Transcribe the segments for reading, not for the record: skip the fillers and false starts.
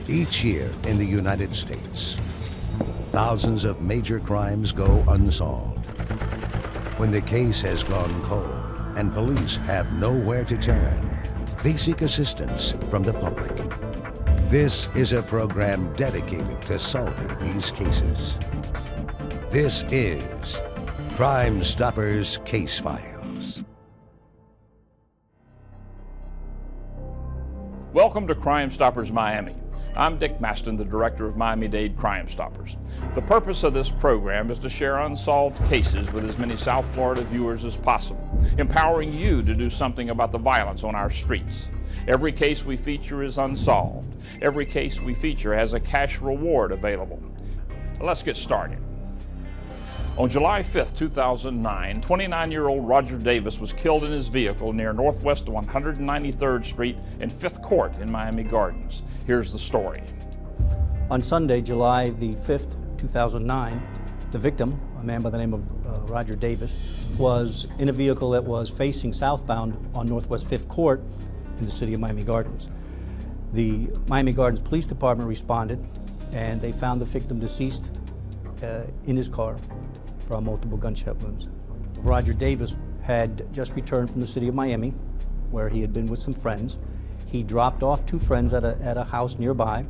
Each year in the United States, thousands of major crimes go unsolved. When the case has gone cold and police have nowhere to turn, they seek assistance from the public. This is a program dedicated to solving these cases. This is Crime Stoppers Case Files. Welcome to Crime Stoppers Miami. I'm Dick Masten, the director of Miami-Dade Crime Stoppers. The purpose of this program is to share unsolved cases with as many South Florida viewers as possible, empowering you to do something about the violence on our streets. Every case we feature is unsolved. Every case we feature has a cash reward available. Let's get started. On July 5th, 2009, 29-year-old Rodger Davis was killed in his vehicle near northwest 193rd Street and 5th Court in Miami Gardens. Here's the story. On Sunday, July the 5th, 2009, the victim, a man by the name of Rodger Davis, was in a vehicle that was facing southbound on northwest 5th Court in the city of Miami Gardens. The Miami Gardens Police Department responded and they found the victim deceased in his car from multiple gunshot wounds. Rodger Davis had just returned from the city of Miami, where he had been with some friends. He dropped off two friends at a house nearby.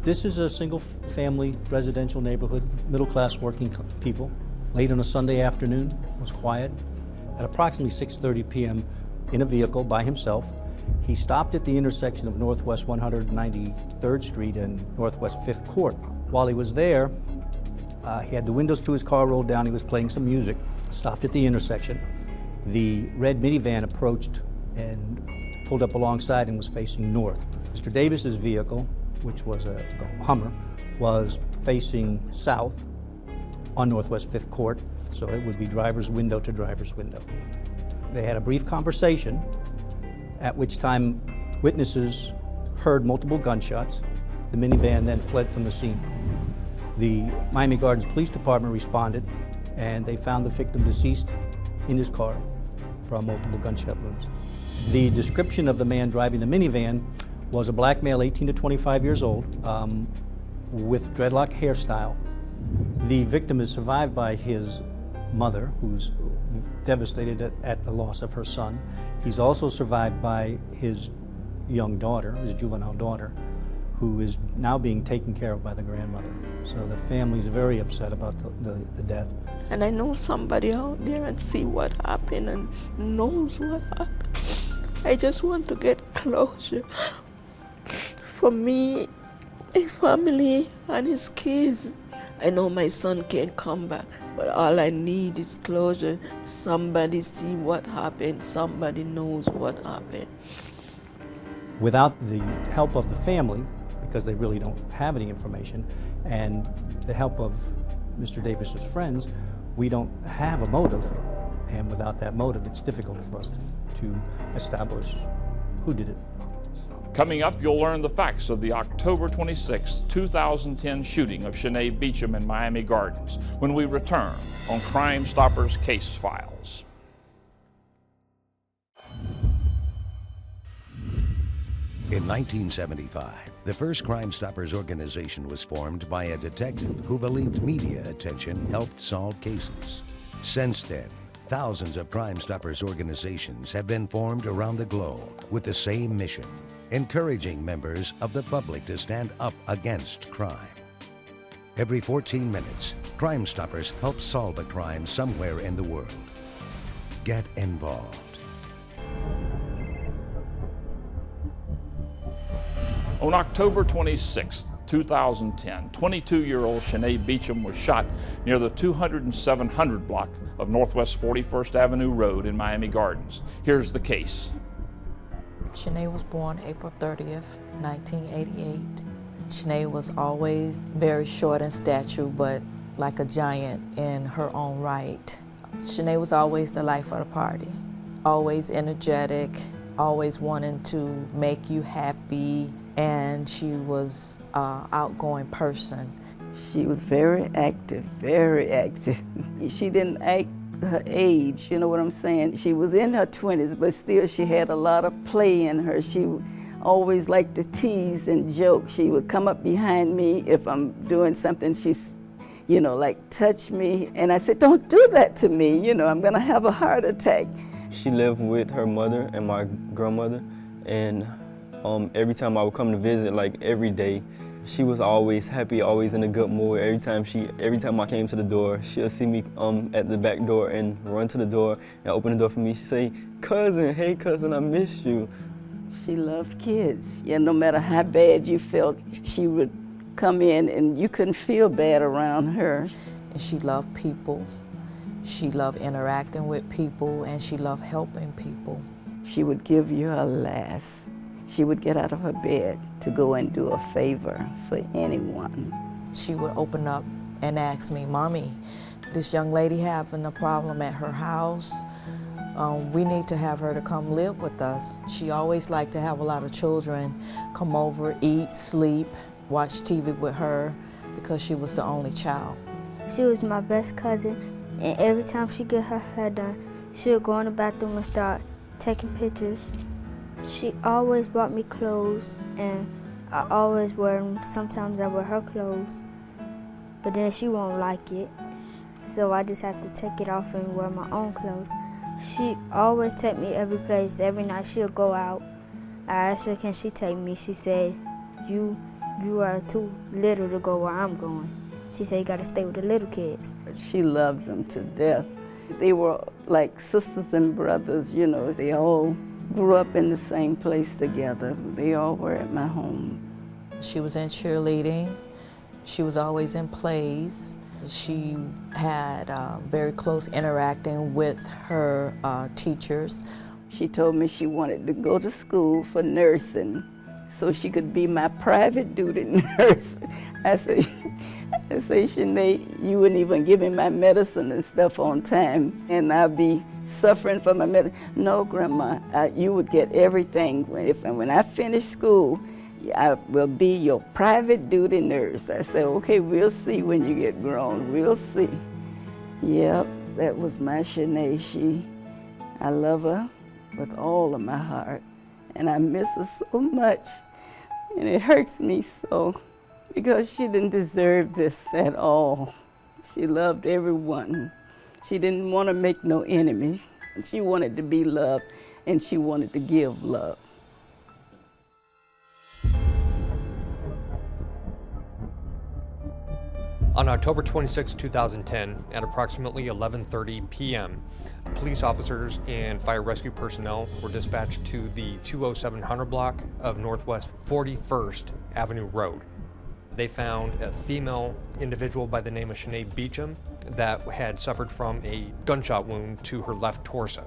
This is a single-family residential neighborhood, middle-class working people. Late on a Sunday afternoon, it was quiet. At approximately 6:30 p.m., in a vehicle by himself, he stopped at the intersection of Northwest 193rd Street and Northwest 5th Court. While he was there, he had the windows to his car rolled down. He was playing some music, stopped at the intersection. The red minivan approached and pulled up alongside and was facing north. Mr. Davis's vehicle, which was a Hummer, was facing south on Northwest 5th Court, so it would be driver's window to driver's window. They had a brief conversation, at which time witnesses heard multiple gunshots. The minivan then fled from the scene. The Miami Gardens Police Department responded and they found the victim deceased in his car from multiple gunshot wounds. The description of the man driving the minivan was a black male, 18 to 25 years old, with dreadlock hairstyle. The victim is survived by his mother, who's devastated at the loss of her son. He's also survived by his young daughter, his juvenile daughter, who is now being taken care of by the grandmother. So the family's very upset about the death. And I know somebody out there and see what happened and knows what happened. I just want to get closure for me, a family, and his kids. I know my son can't come back, but all I need is closure. Somebody see what happened, somebody knows what happened. Without the help of the family, because they really don't have any information, and the help of Mr. Davis's friends, we don't have a motive. And without that motive, it's difficult for us to establish who did it. Coming up, you'll learn the facts of the October 26, 2010 shooting of Sinead Beacham in Miami Gardens when we return on Crime Stoppers Case Files. In 1975, the first Crime Stoppers organization was formed by a detective who believed media attention helped solve cases. Since then, thousands of Crime Stoppers organizations have been formed around the globe with the same mission, encouraging members of the public to stand up against crime. Every 14 minutes, Crime Stoppers help solve a crime somewhere in the world. Get involved. On October 26, 2010, 22-year-old Sinead Beacham was shot near the 20700 block of Northwest 41st Avenue Road in Miami Gardens. Here's the case. Sinead was born April 30th, 1988. Sinead was always very short in stature, but like a giant in her own right. Sinead was always the life of the party, always energetic, always wanting to make you happy, and she was an outgoing person. She was very active, very active. She didn't act her age, you know what I'm saying? She was in her 20s, but still she had a lot of play in her. She always liked to tease and joke. She would come up behind me if I'm doing something. She's, you know, like touch me. And I said, don't do that to me. You know, I'm going to have a heart attack. She lived with her mother and my grandmother. And every time I would come to visit, like every day, she was always happy, always in a good mood. Every time I came to the door, she'll see me at the back door and run to the door and open the door for me. She'd say, cousin, hey cousin, I missed you. She loved kids. Yeah, no matter how bad you felt, she would come in and you couldn't feel bad around her. And she loved people. She loved interacting with people, and she loved helping people. She would give you her last. She would get out of her bed to go and do a favor for anyone. She would open up and ask me, Mommy, this young lady having a problem at her house. We need to have her to come live with us. She always liked to have a lot of children come over, eat, sleep, watch TV with her because she was the only child. She was my best cousin, and every time she get her hair done, she would go in the bathroom and start taking pictures. She always bought me clothes, and I always wear them. Sometimes I wear her clothes, but then she won't like it, so I just have to take it off and wear my own clothes. She always take me every place. Every night she'll go out. I asked her, can she take me? She said, you are too little to go where I'm going. She said, you gotta stay with the little kids. She loved them to death. They were like sisters and brothers, you know. They all grew up in the same place together. They all were at my home. She was in cheerleading. She was always in plays. She had very close interacting with her teachers. She told me she wanted to go to school for nursing so she could be my private duty nurse. I say, Sinead, you wouldn't even give me my medicine and stuff on time, and I'd be suffering for my medicine. No, Grandma, you would get everything. When I finish school, I will be your private duty nurse. I said, okay, we'll see when you get grown. We'll see. Yep, that was my Sinead. I love her with all of my heart, and I miss her so much, and it hurts me so, because she didn't deserve this at all. She loved everyone. She didn't want to make no enemies. She wanted to be loved, and she wanted to give love. On October 26, 2010, at approximately 11:30 p.m., police officers and fire rescue personnel were dispatched to the 20700 block of Northwest 41st Avenue Road. They found a female individual by the name of Sinead Beacham that had suffered from a gunshot wound to her left torso.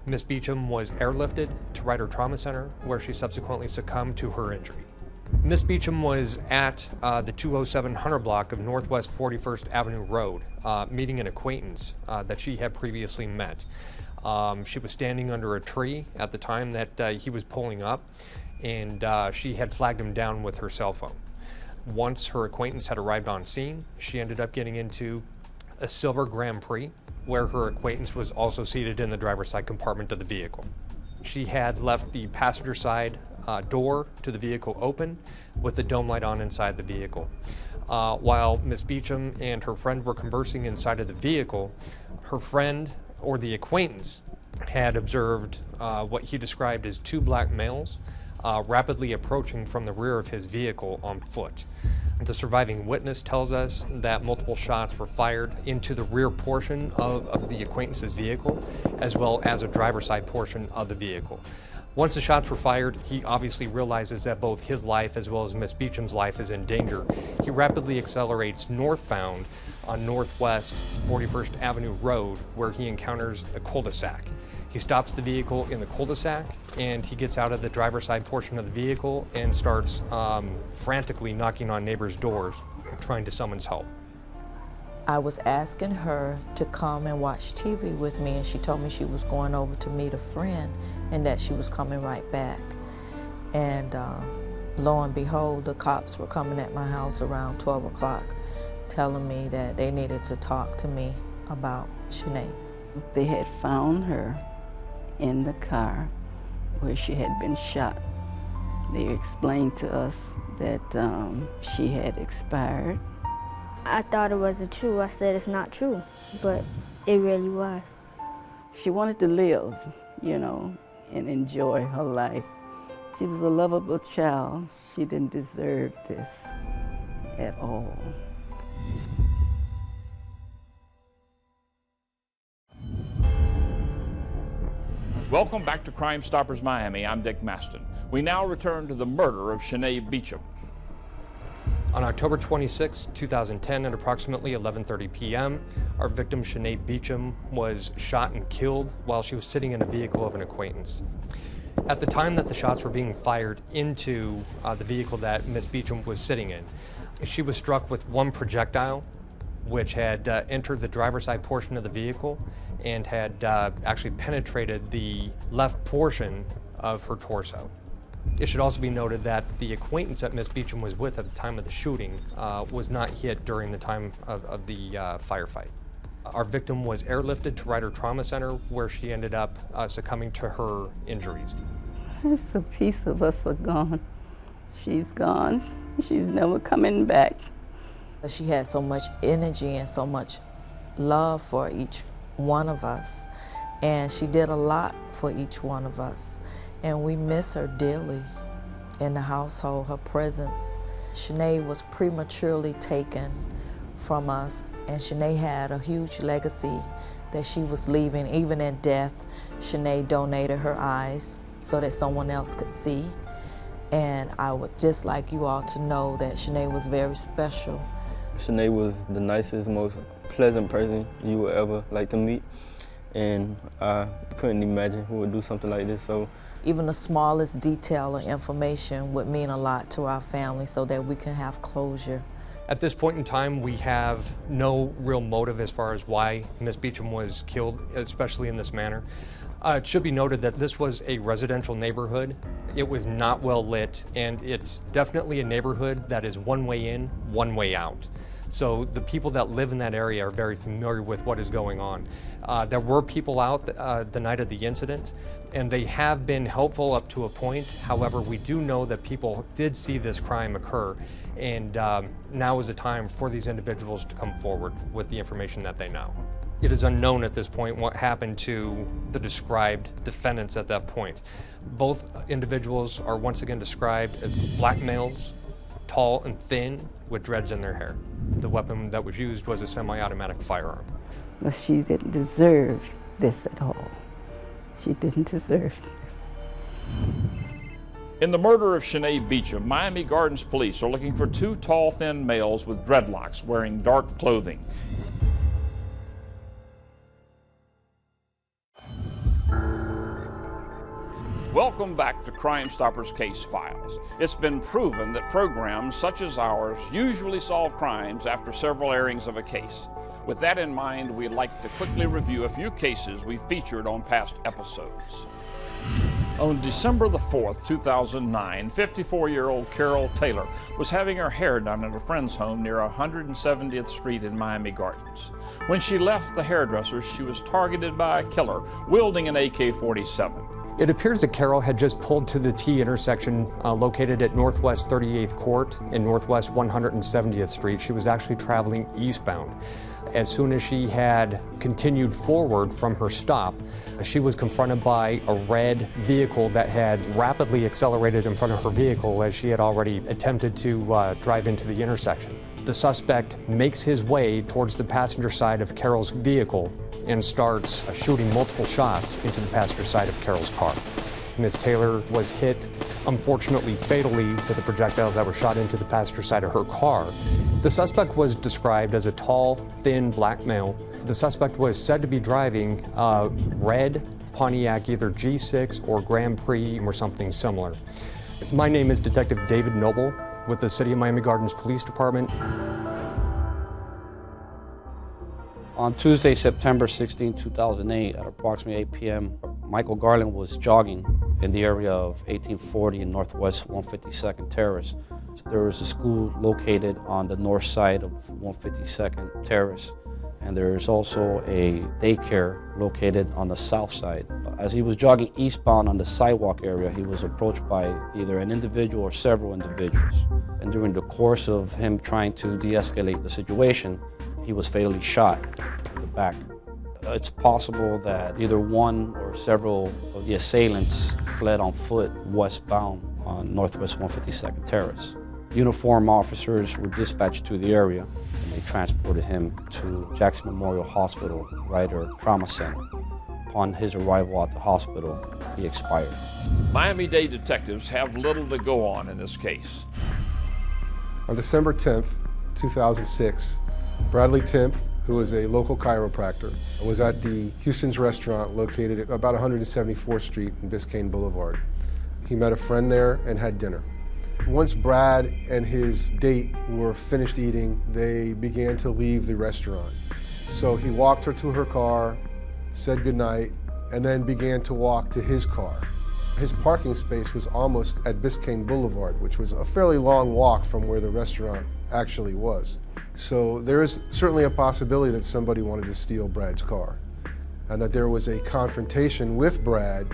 Miss Beacham was airlifted to Ryder Trauma Center, where she subsequently succumbed to her injury. Miss Beacham was at the 20700 block of Northwest 41st Avenue Road, meeting an acquaintance that she had previously met. She was standing under a tree at the time that he was pulling up, and she had flagged him down with her cell phone. Once her acquaintance had arrived on scene, she ended up getting into a silver Grand Prix, where her acquaintance was also seated in the driver's side compartment of the vehicle. She had left the passenger side door to the vehicle open with the dome light on inside the vehicle. While Miss Beacham and her friend were conversing inside of the vehicle, her friend, or the acquaintance, had observed what he described as two black males rapidly approaching from the rear of his vehicle on foot. The surviving witness tells us that multiple shots were fired into the rear portion of the acquaintance's vehicle, as well as a driver's side portion of the vehicle. Once the shots were fired, he obviously realizes that both his life as well as Miss Beacham's life is in danger. He rapidly accelerates northbound on Northwest 41st Avenue Road, where he encounters a cul-de-sac. He stops the vehicle in the cul-de-sac, and he gets out of the driver's side portion of the vehicle and starts frantically knocking on neighbors' doors, trying to summons help. I was asking her to come and watch TV with me, and she told me she was going over to meet a friend and that she was coming right back. And lo and behold, the cops were coming at my house around 12 o'clock, telling me that they needed to talk to me about Sinead. They had found her in the car where she had been shot. They explained to us that she had expired. I thought it wasn't true. I said it's not true, but it really was. She wanted to live, you know, and enjoy her life. She was a lovable child. She didn't deserve this at all. Welcome back to Crime Stoppers Miami. I'm Dick Masten. We now return to the murder of Sinead Beacham. On October 26, 2010, at approximately 11:30 p.m., our victim, Sinead Beacham, was shot and killed while she was sitting in a vehicle of an acquaintance. At the time that the shots were being fired into the vehicle that Miss Beacham was sitting in, she was struck with one projectile, which had entered the driver's side portion of the vehicle and had actually penetrated the left portion of her torso. It should also be noted that the acquaintance that Miss Beacham was with at the time of the shooting was not hit during the time of the firefight. Our victim was airlifted to Ryder Trauma Center, where she ended up succumbing to her injuries. It's a piece of us are gone. She's gone. She's never coming back. She had so much energy and so much love for each one of us, and she did a lot for each one of us, and we miss her dearly in the household, her presence. Sinead was prematurely taken from us, and Sinead had a huge legacy that she was leaving. Even in death, Sinead donated her eyes so that someone else could see, and I would just like you all to know that Sinead was very special. Sinead was the nicest, most pleasant person you would ever like to meet, and I couldn't imagine who would do something like this. So even the smallest detail or information would mean a lot to our family so that we can have closure. At this point in time, we have no real motive as far as why Miss Beacham was killed, especially in this manner. It should be noted that this was a residential neighborhood. It was not well lit, and it's definitely a neighborhood that is one way in, one way out. So the people that live in that area are very familiar with what is going on. There were people out the night of the incident, and they have been helpful up to a point. However, we do know that people did see this crime occur, and now is the time for these individuals to come forward with the information that they know. It is unknown at this point what happened to the described defendants at that point. Both individuals are once again described as black males, tall and thin, with dreads in their hair. The weapon that was used was a semi-automatic firearm. But she didn't deserve this at all. She didn't deserve this. In the murder of Sinead Beacham, Miami Gardens police are looking for two tall, thin males with dreadlocks wearing dark clothing. Welcome back to Crime Stoppers Case Files. It's been proven that programs such as ours usually solve crimes after several airings of a case. With that in mind, we'd like to quickly review a few cases we featured on past episodes. On December the 4th, 2009, 54-year-old Carol Taylor was having her hair done at a friend's home near 170th Street in Miami Gardens. When she left the hairdresser, she was targeted by a killer wielding an AK-47. It appears that Carol had just pulled to the T intersection located at Northwest 38th Court and Northwest 170th Street. She was actually traveling eastbound. As soon as she had continued forward from her stop, she was confronted by a red vehicle that had rapidly accelerated in front of her vehicle as she had already attempted to drive into the intersection. The suspect makes his way towards the passenger side of Carol's vehicle and starts shooting multiple shots into the passenger side of Carol's car. Ms. Taylor was hit, unfortunately fatally, with the projectiles that were shot into the passenger side of her car. The suspect was described as a tall, thin black male. The suspect was said to be driving a red Pontiac, either G6 or Grand Prix or something similar. My name is Detective David Noble with the City of Miami Gardens Police Department. On Tuesday, September 16, 2008, at approximately 8 p.m., Michael Garland was jogging in the area of 1840 and Northwest 152nd Terrace. There was a school located on the north side of 152nd Terrace, and there's also a daycare located on the south side. As he was jogging eastbound on the sidewalk area, he was approached by either an individual or several individuals. And during the course of him trying to de-escalate the situation, he was fatally shot in the back. It's possible that either one or several of the assailants fled on foot westbound on Northwest 152nd Terrace. Uniformed officers were dispatched to the area, and they transported him to Jackson Memorial Hospital Ryder Trauma Center. Upon his arrival at the hospital, he expired. Miami-Dade detectives have little to go on in this case. On December 10th, 2006, Bradley Timpf, who was a local chiropractor, was at the Houston's restaurant located at about 174th Street and Biscayne Boulevard. He met a friend there and had dinner. Once Brad and his date were finished eating, they began to leave the restaurant. So he walked her to her car, said goodnight, and then began to walk to his car. His parking space was almost at Biscayne Boulevard, which was a fairly long walk from where the restaurant actually was. So there is certainly a possibility that somebody wanted to steal Brad's car, and that there was a confrontation with Brad,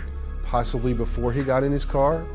possibly before he got in his car,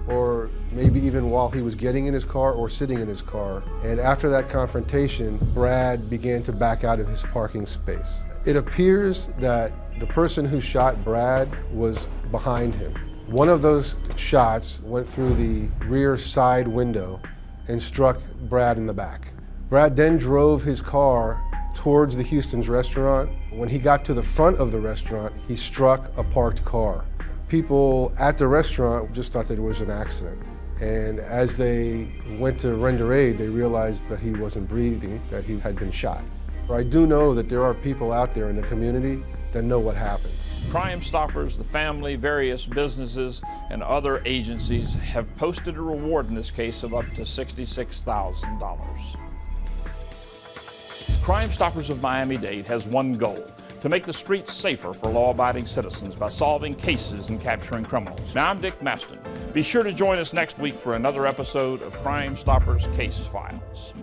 or maybe even while he was getting in his car or sitting in his car. And after that confrontation, Brad began to back out of his parking space. It appears that the person who shot Brad was behind him. One of those shots went through the rear side window and struck Brad in the back. Brad then drove his car towards the Houston's restaurant. When he got to the front of the restaurant, he struck a parked car. People at the restaurant just thought that it was an accident. And as they went to render aid, they realized that he wasn't breathing, that he had been shot. I do know that there are people out there in the community that know what happened. Crime Stoppers, the family, various businesses, and other agencies have posted a reward in this case of up to $66,000. Crime Stoppers of Miami-Dade has one goal: to make the streets safer for law-abiding citizens by solving cases and capturing criminals. Now, I'm Dick Masten. Be sure to join us next week for another episode of Crime Stoppers Case Files.